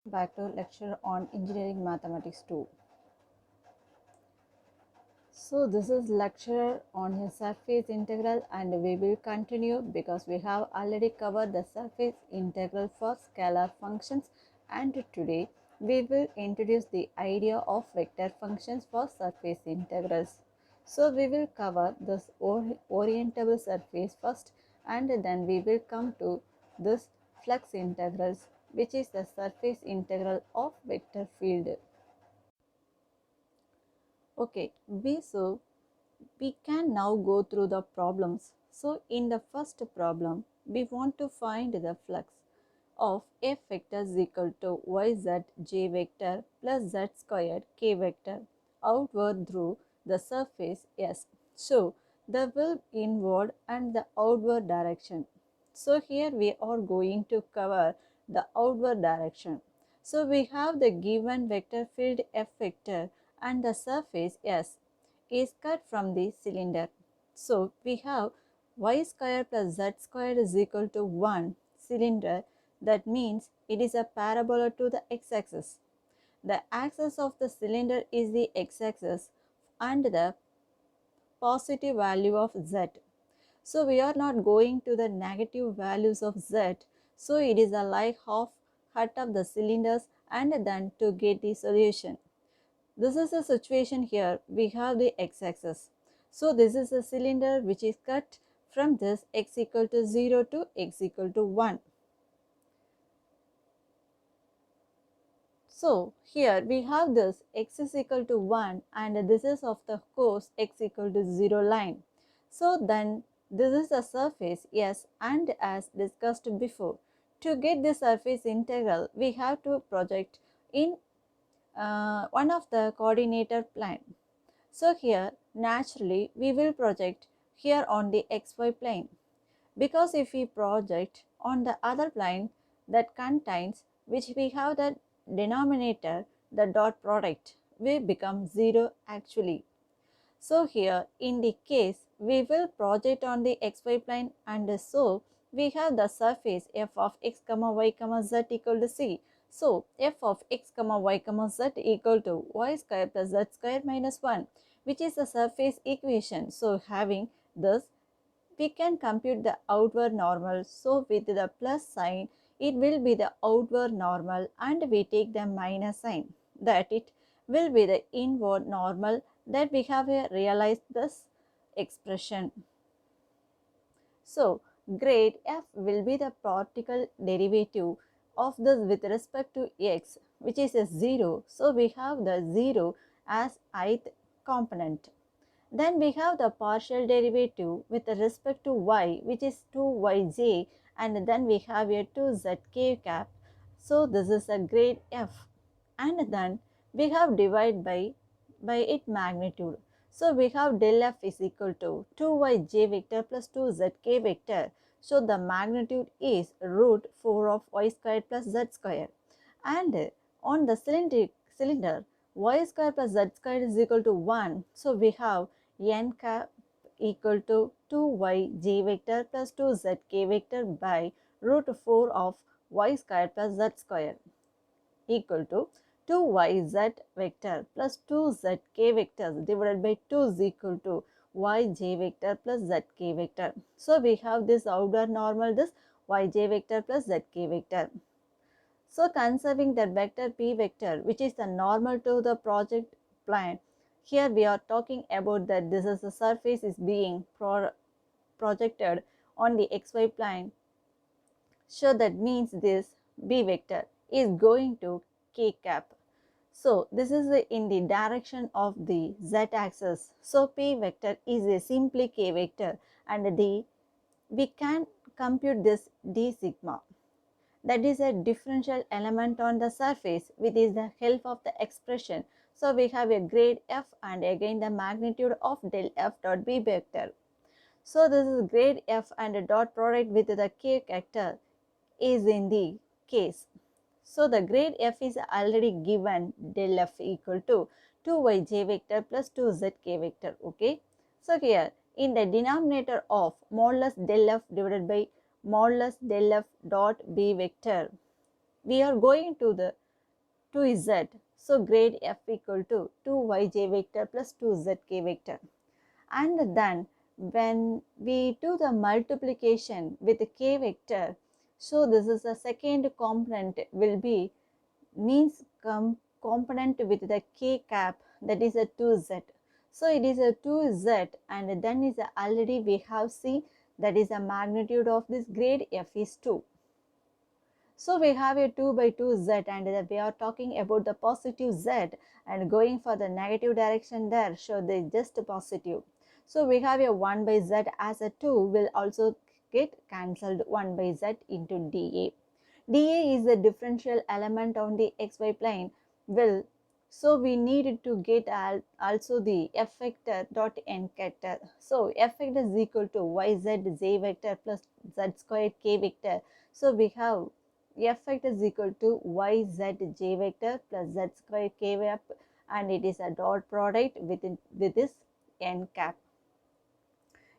Back to lecture on engineering mathematics 2. So this is lecture on a surface integral, and we will continue because we have already covered the surface integral for scalar functions, and today we will introduce the idea of vector functions for surface integrals. So we will cover this orientable surface first, and then we will come to this flux integrals, which is the surface integral of vector field. Okay, we can now go through the problems. So in the first problem, we want to find the flux of f vector is equal to yz j vector plus z squared k vector outward through the surface S. So the will inward and the outward direction. So here we are going to cover the outward direction. So we have the given vector field f vector and the surface S is cut from the cylinder. So we have y square plus z square is equal to 1 cylinder. That means it is a parabola to the x-axis. The axis of the cylinder is the x-axis and the positive value of z. So we are not going to the negative values of z. So it is a like half cut of the cylinders and then to get the solution. This is the situation here. We have the x-axis. So this is a cylinder which is cut from this x equal to 0 to x equal to 1. So here we have this x is equal to 1 and this is of the course x equal to 0 line. So then this is the surface S, and as discussed before, to get the surface integral we have to project in one of the coordinator plane. So here naturally we will project here on the xy plane, because if we project on the other plane that contains which we have the denominator, the dot product will become 0 actually. So here in the case we will project on the xy plane, and so we have the surface f of x comma y comma z equal to c. So f of x comma y comma z equal to y square plus z square minus 1, which is the surface equation. So having this, we can compute the outward normal. So with the plus sign it will be the outward normal, and we take the minus sign, that it will be the inward normal, that we have realized this expression. So grade f will be the partial derivative of this with respect to x, which is a 0. So we have the 0 as ith component. Then we have the partial derivative with respect to y, which is 2yj, and then we have a 2zk cap. So this is a grade f, and then we have divide by its magnitude. So we have del f is equal to 2yj vector plus 2zk vector. So the magnitude is root 4 of y squared plus z square. And on the cylinder y square plus z square is equal to 1. So we have n cap equal to 2yj vector plus 2zk vector by root 4 of y square plus z square equal to 2yz vector plus 2zk vectors divided by 2 is equal to yj vector plus zk vector. So we have this outward normal, this yj vector plus zk vector. So conserving that vector p vector, which is the normal to the project plane, here we are talking about that this is the surface is being projected on the xy plane. So that means this b vector is going to k cap. So this is in the direction of the z axis. So p vector is a simply k vector, and we can compute this d sigma, that is a differential element on the surface with the help of the expression. So we have a grade f and again the magnitude of del f dot b vector. So this is grade f and a dot product with the k vector is in the case. So the grade f is already given, del f equal to 2yj vector plus 2zk vector. Okay. So here in the denominator of modulus del f divided by modulus del f dot b vector, we are going to the 2z. So grade f equal to 2yj vector plus 2zk vector. And then when we do the multiplication with the k vector, so this is the second component will be means component with the k cap, that is a 2z. So it is a 2z, and then is already we have seen that is the magnitude of this grade f is 2. So we have a 2 by 2 z, and we are talking about the positive z, and going for the negative direction there, so they just positive. So we have a 1 by z as a 2 will also get cancelled 1 by z into dA. dA is the differential element on the xy plane will, so we need to get also the f vector dot n vector. So f vector is equal to yz j vector plus z squared k vector. So we have f vector is equal to yz j vector plus z squared k vector, and it is a dot product with this n cap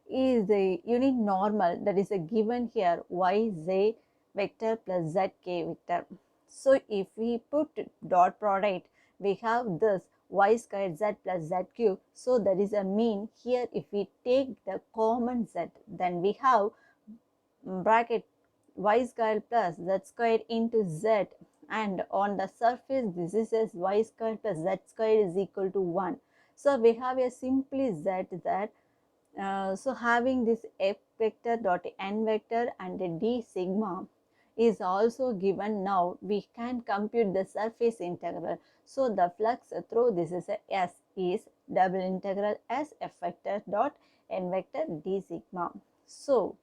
is the unit normal, that is a given here yz vector plus zk vector. So if we put dot product, we have this y squared z plus z cube. So that is a mean here. If we take the common z, then we have bracket y squared plus z squared into z, and on the surface this is as y squared plus z squared is equal to 1. So we have a simply z that so having this f vector dot n vector and d sigma is also given. Now we can compute the surface integral. So the flux through this is a s is double integral s f vector dot n vector d sigma. So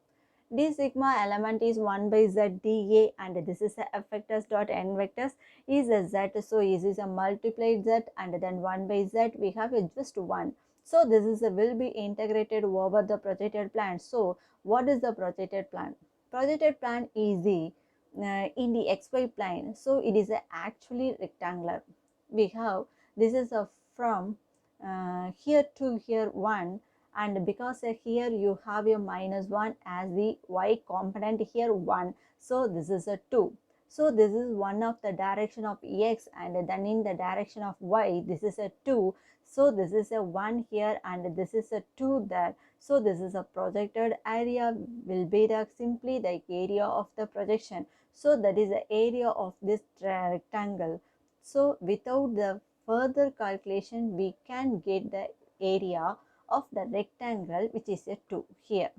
d sigma element is 1 by z dA, and this is a f vectors dot n vectors is a z. So this is a multiplied z, and then 1 by z we have a just 1. So this is will be integrated over the projected plan. So what is the projected plan? Projected plan is the in the xy plane. So it is actually rectangular. We have this is a from here to here 1, and because here you have a minus 1 as the y component here 1. So this is a 2. So this is one of the direction of x, and then in the direction of y this is a 2. So this is a 1 here, and this is a 2 there. So this is a projected area will be the simply the area of the projection. So that is the area of this rectangle. So without the further calculation we can get the area of the rectangle, which is a 2 here.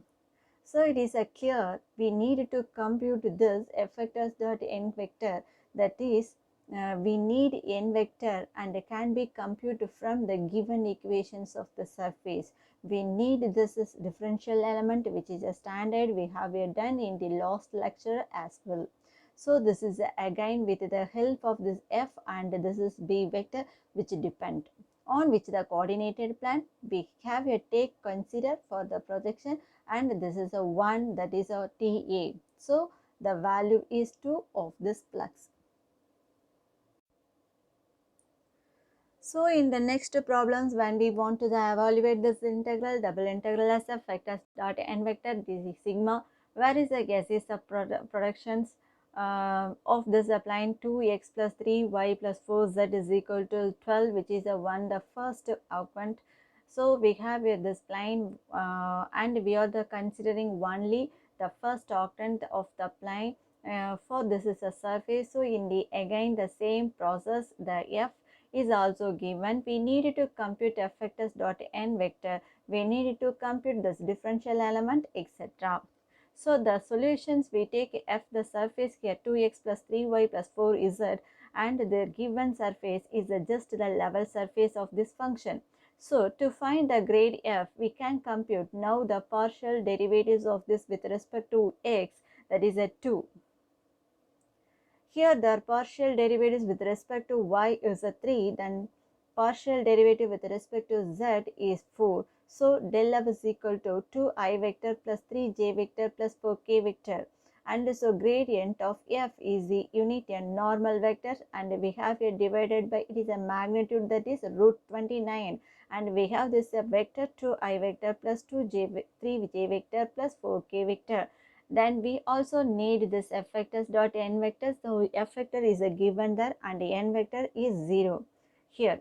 So it is a clear we need to compute this f vectors dot n vector, that is we need n vector, and can be computed from the given equations of the surface. We need this is differential element, which is a standard we have done in the last lecture as well. So this is again with the help of this f, and this is b vector which depend on which the coordinated plan we have a take consider for the projection, and this is a 1, that is a TA. So the value is 2 of this flux. So in the next problems, when we want to evaluate this integral, double integral as a vectors dot n vector d sigma, where is the gaseous productions of this applying 2x plus 3y plus 4z is equal to 12, which is a 1, the first octant. So we have this plane and we are considering only the first octant of the plane. For this is a surface. So in the again the same process, the f is also given. We need to compute f vectors dot n vector. We need to compute this differential element, etc. So the solutions, we take f the surface here 2x plus 3y plus 4z, and the given surface is just the level surface of this function. So to find the grade f, we can compute now the partial derivatives of this with respect to x, that is a 2. Here the partial derivatives with respect to y is a 3, then partial derivative with respect to z is 4. So del f is equal to 2i vector plus 3j vector plus 4k vector. And so gradient of f is the unit and normal vector, and we have here divided by, it is a magnitude, that is root 29, and we have this vector 2i vector plus 3j vector plus 4k vector. Then we also need this f vectors dot n vectors. So f vector is a given there and n vector is 0 here.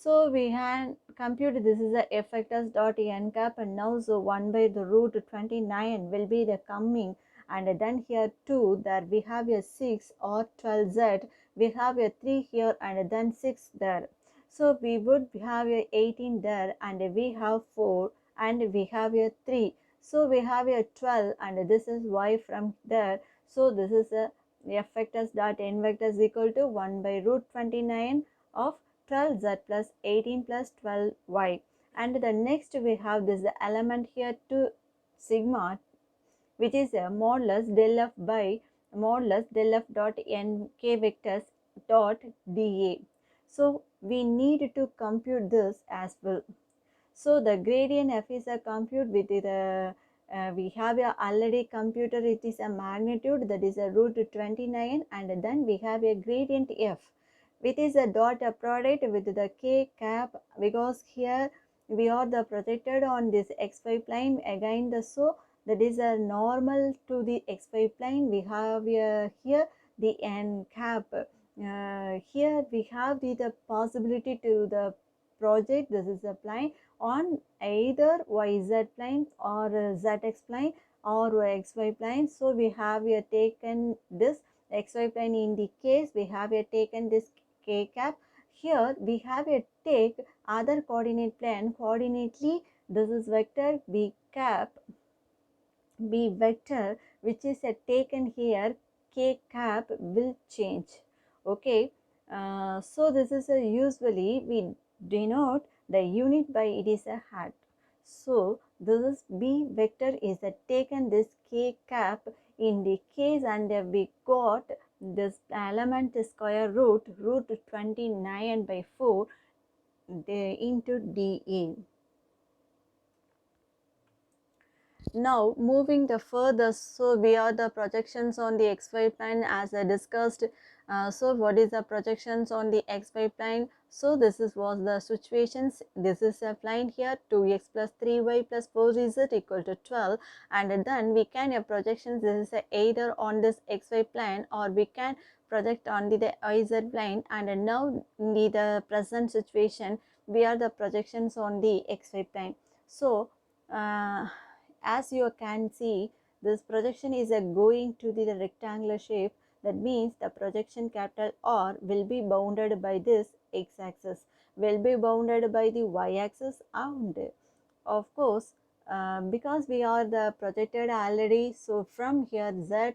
So we can compute this is a f vectors dot n cap, and now so 1 by the root 29 will be the coming, and then here 2, there we have a 6 or 12z, we have a 3 here and then 6 there. So we would have a 18 there, and we have 4 and we have a 3. So we have a 12, and this is y from there. So this is a f vectors dot n vectors equal to 1 by root 29 of 12z plus 18 plus 12y. And the next we have this element here to sigma, which is a modulus del f by modulus del f dot n k vectors dot dA. So we need to compute this as well. So the gradient f is a compute with the we have a already computed, it is a magnitude, that is a root 29, and then we have a gradient f, which is a dot product with the k cap, because here we are the projected on this xy plane again. So that is a normal to the xy plane. We have here the n cap. Here we have the possibility to the project this is a plane on either yz plane or zx plane or xy plane. So we have taken this xy plane. In the case we have taken this k cap. Here we have take other coordinate plane coordinately. This is vector b cap, b vector, which is taken here, k cap will change. Okay, so this is usually we denote the unit by it is a hat. So this is b vector is taken this k cap in the case, and we got this element square root 29 by 4 into dA. Now moving the further, so we are the projections on the xy plane as I discussed. So what is the projections on the xy plane? So this was the situations. This is a plane here, 2x plus 3y plus 4z equal to 12, and then we can projections. This is either on this xy plane or we can project on the yz plane. And now in the present situation we are the projections on the xy plane. So as you can see, this projection is going to the rectangular shape. That means the projection capital R will be bounded by this x-axis, will be bounded by the y-axis, and of course because we are the projected already, so from here z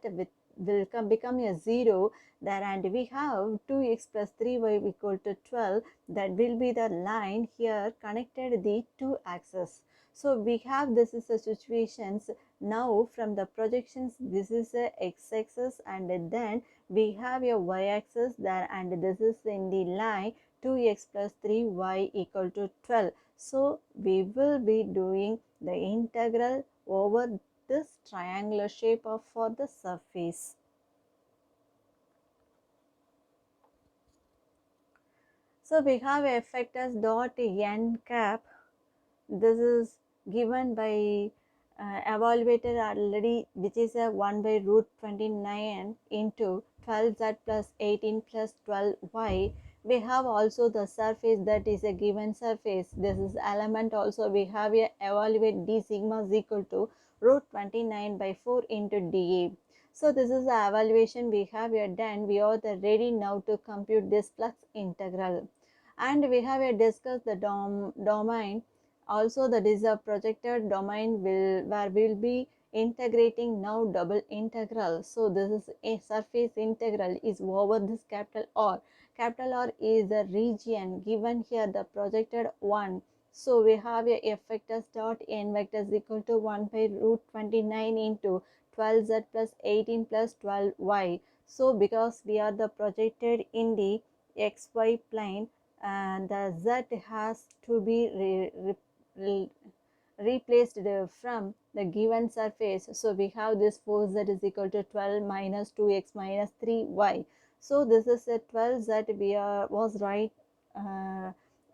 will become a 0 there, and we have 2x plus 3y equal to 12. That will be the line here connected the two axes. So we have this is the situations. Now from the projections, this is a x-axis, and then we have a y-axis there, and this is in the line 2x plus 3y equal to 12. So we will be doing the integral over this triangular shape of for the surface. So we have f vectors dot n cap. This is given by evaluated already, which is a 1 by root 29 into 12z plus 18 plus 12y. We have also the surface, that is a given surface. This is element also we have a evaluate d sigma is equal to root 29 by 4 into dA. So this is the evaluation we have here done. We are ready now to compute this flux integral, and we have discussed the domain also. That is a projected domain where we will be integrating now double integral. So this is a surface integral is over this capital R. Capital R is the region given here, the projected one. So we have a f vectors dot n vectors equal to 1 by root 29 into 12z plus 18 plus 12y. So because we are the projected in the xy plane, and the z has to be replaced from the given surface. So we have this 4z is equal to 12 minus 2x minus 3y. So this is a 12z we was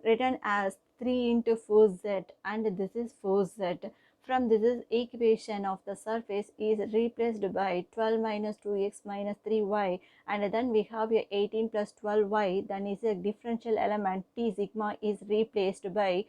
written as 3 into 4z, and this is 4z. from this equation of the surface is replaced by 12 minus 2x minus 3y, and then we have a 18 plus 12y, then is a differential element t sigma is replaced by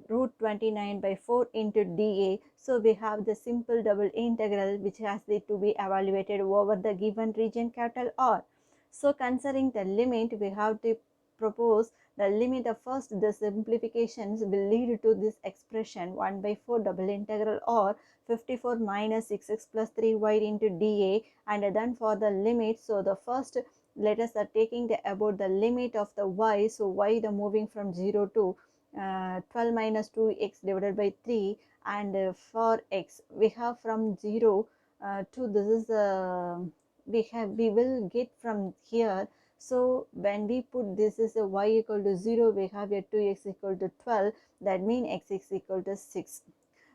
root 29 by 4 into dA. So we have the simple double integral which has to be evaluated over the given region capital R. So considering the limit, we have to propose the limit of first the simplifications will lead to this expression 1 by 4 double integral or 54 minus 6x plus 3y into dA, and then for the limit, so the first let us are taking the about the limit of the y, so y the moving from 0 to 12 minus 2x divided by 3, and for x we have from 0 to this is we will get from here. So when we put this is a y equal to 0, we have a 2x equal to 12, that means x is equal to 6.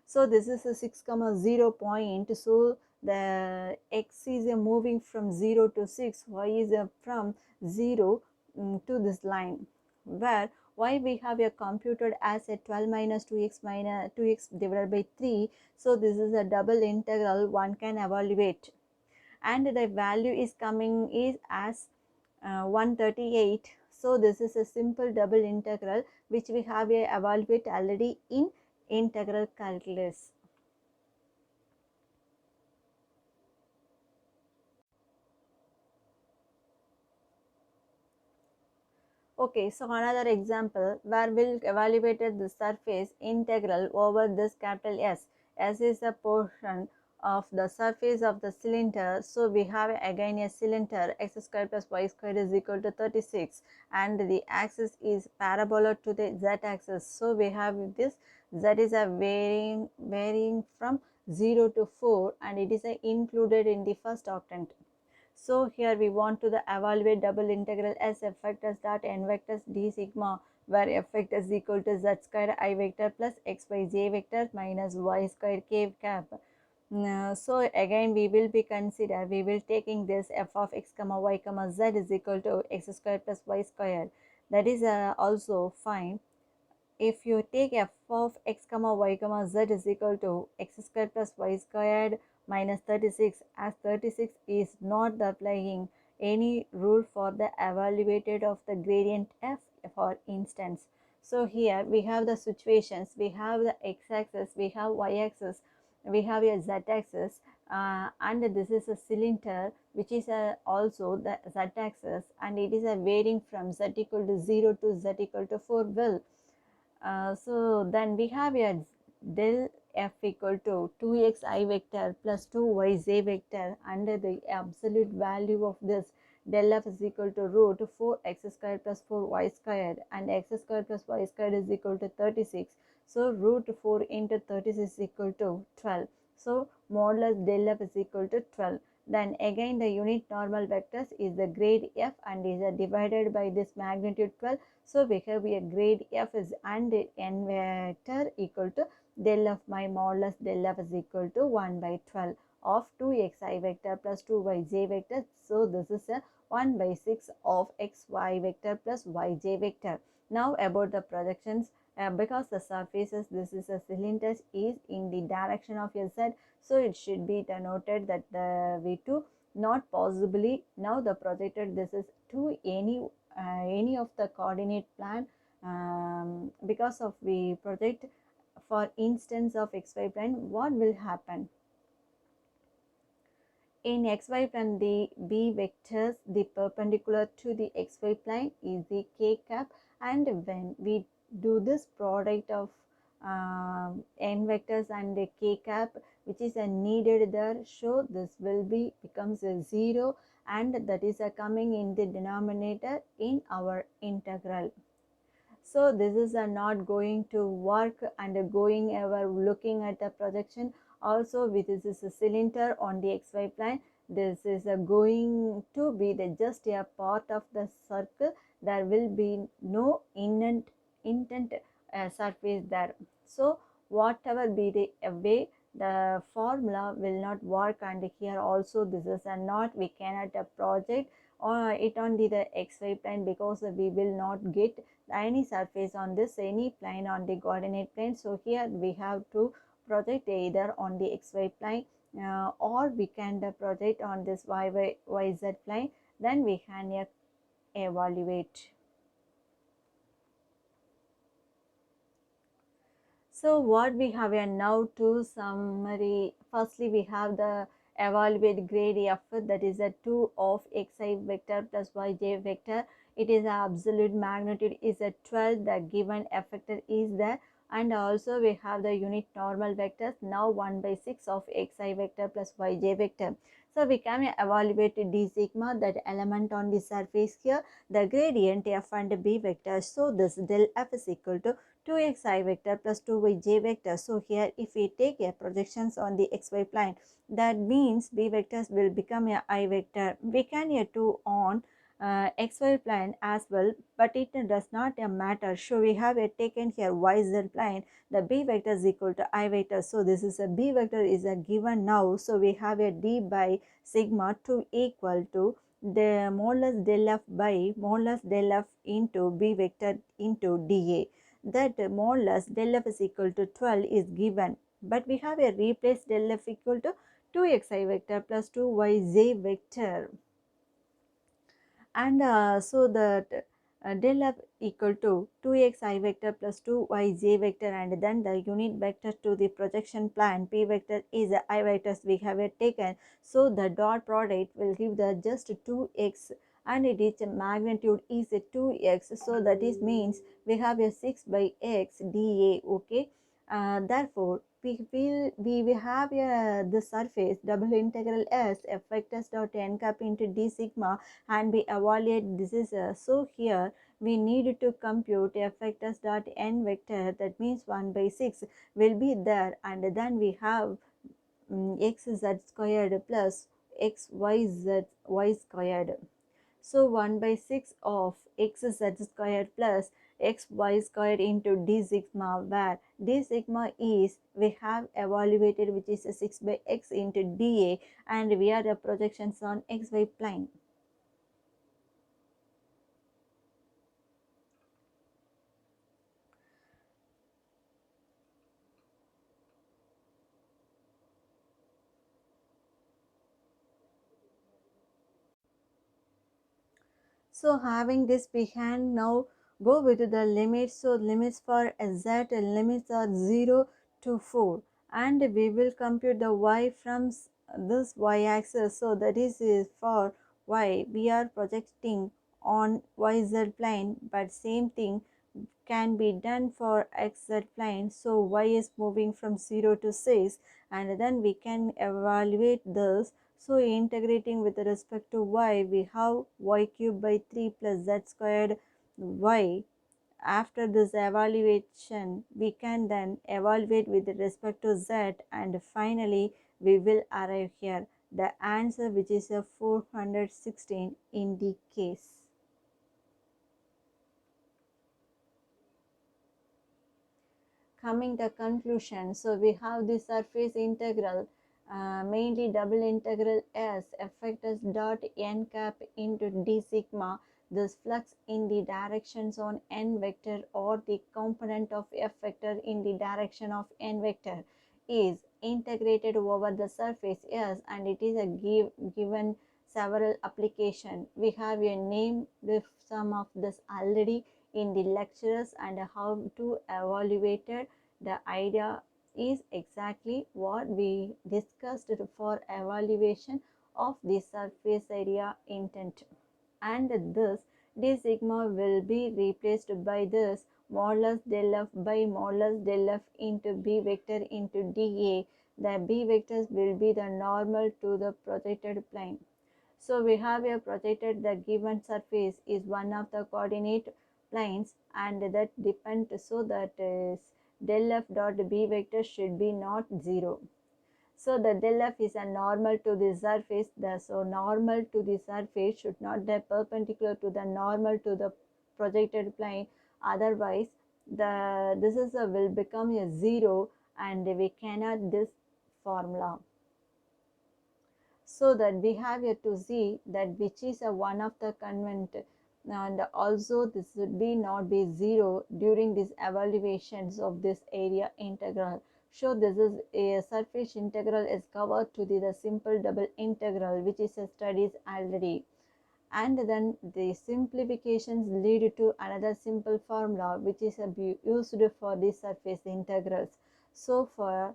So this is a 6 comma 0 point, so the x is moving from 0 to 6, y is from 0 to this line, where y we have a computed as a 12 minus 2x divided by 3. So this is a double integral one can evaluate, and the value is coming is as 138. So this is a simple double integral which we have evaluated already in integral calculus. Okay, so another example where we'll evaluated the surface integral over this capital S. S is a portion of the surface of the cylinder. So we have again a cylinder, x square plus y square is equal to 36, and the axis is parabola to the z axis. So we have this z is a varying from 0 to 4, and it is included in the first octant. So here we want to evaluate double integral s f vectors dot n vectors d sigma, where f vector is equal to z square I vector plus x by j vector minus y square k cap. So again we will taking this f of x comma y comma z is equal to x square plus y square. That is also fine. If you take f of x comma y comma z is equal to x squared plus y squared minus 36, as 36 is not applying any rule for the evaluated of the gradient f, for instance. So here we have the situations, we have the x-axis, we have y-axis, we have a z-axis, and this is a cylinder which is also the z-axis, and it is varying from z equal to 0 to z equal to 4 will. So then we have a del f equal to 2x I vector plus 2y j vector, and the absolute value of this del f is equal to root 4x square plus 4y square, and x square plus y square is equal to 36. So root 4 into 36 is equal to 12. So modulus del f is equal to 12. Then again the unit normal vectors is the grade f and is divided by this magnitude 12. So we have a grade f is and n vector equal to del f my modulus del f is equal to 1 by 12 of 2x I vector plus 2y j vector. So this is a 1 by 6 of x y vector plus y j vector. Now about the projections, because the surfaces this is a cylinder is in the direction of your z, so it should be denoted that the v2 not possibly now the projected this is to any of the coordinate plane, because of we project for instance of xy plane, what will happen in xy plane? The b vectors the perpendicular to the xy plane is the k cap, and when we do this product of n vectors and the k cap which is needed there, so this will be becomes a 0, and that is coming in the denominator in our integral. So this is not going to work, and going ever looking at the projection also with this is a cylinder on the xy plane, this is going to be the just a part of the circle, there will be no intent surface there. So whatever be the way, the formula will not work, and here also this is not we cannot project it on the xy plane, because we will not get any surface on this any plane on the coordinate plane. So here we have to project either on the xy plane or we can project on this yz plane, then we can evaluate. So what we have here now to summary. Firstly, we have the evaluate grade f, that is a 2 of xi vector plus yj vector. It is absolute magnitude is a 12. The given effector is there, and also we have the unit normal vectors now 1 by 6 of xi vector plus yj vector. So we can evaluate d sigma, that element on the surface here, the gradient f and b vectors. So this del f is equal to 2xi vector plus 2yj vector. So here if we take a projections on the xy plane, that means b vectors will become a I vector. We can 2 on xy plane as well, but it does not matter. So we have taken here yz plane, the b vector is equal to I vector. So this is a b vector is a given now. So we have a d by sigma 2 equal to the modulus del f by modulus del f into b vector into dA. That modulus del f is equal to 12 is given, but we have a replace del f equal to 2xi vector plus 2yj vector, and so that del f equal to 2xi vector plus 2yj vector, and then the unit vector to the projection plane p vector is a I vectors we have taken. So the dot product will give the just 2x, and it is magnitude is a 2x. So that is means we have a 6 by x dA. Okay, therefore we have the surface double integral s f vectors dot n cap into d sigma, and we evaluate this is so here we need to compute f vectors dot n vector, that means 1 by 6 will be there, and then we have xz squared plus xyz y squared. So 1 by 6 of xz squared plus xy squared into d sigma, where d sigma is we have evaluated, which is a 6 by x into dA, and we are the projections on xy plane. So having this, we can now go with the limits. So limits for z limits are 0 to 4, and we will compute the y from this y axis. So that is for y we are projecting on yz plane, but same thing can be done for xz plane. So y is moving from 0 to 6, and then we can evaluate this. So integrating with respect to y, we have y cube by 3 plus z squared y. After this evaluation, we can then evaluate with respect to z, and finally we will arrive here the answer, which is a 416 in the case. Coming to conclusion, so we have the surface integral, mainly double integral s f vectors dot n cap into d sigma. This flux in the directions on n vector, or the component of f vector in the direction of n vector, is integrated over the surface s, and it is a given several application. We have a name with some of this already in the lectures, and how to evaluate it. The idea is exactly what we discussed for evaluation of the surface area intent, and this d sigma will be replaced by this modulus del f by modulus del f into b vector into dA. The b vectors will be the normal to the projected plane. So we have a projected the given surface is one of the coordinate planes, and that depends, so that is del f dot b vector should be not 0. So the del f is a normal to the surface. So normal to the surface should not be perpendicular to the normal to the projected plane. Otherwise, this is will become a 0, and we cannot this formula. So that we have here to see that which is a one of the convent, and also this would be not be 0 during these evaluations of this area integral. So this is a surface integral is covered to the simple double integral, which is a studies already. And then the simplifications lead to another simple formula which is used for the surface integrals. So for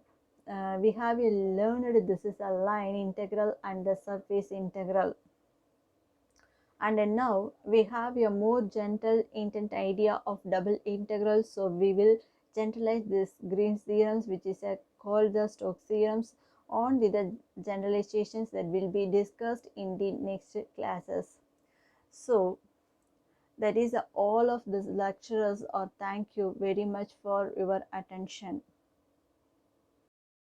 we have learned this is a line integral and the surface integral. And now we have a more gentle intent idea of double integral. So we will generalize this Green's theorems, which is called the Stokes theorems, on with the generalizations that will be discussed in the next classes. So that is all of this lectures, or thank you very much for your attention.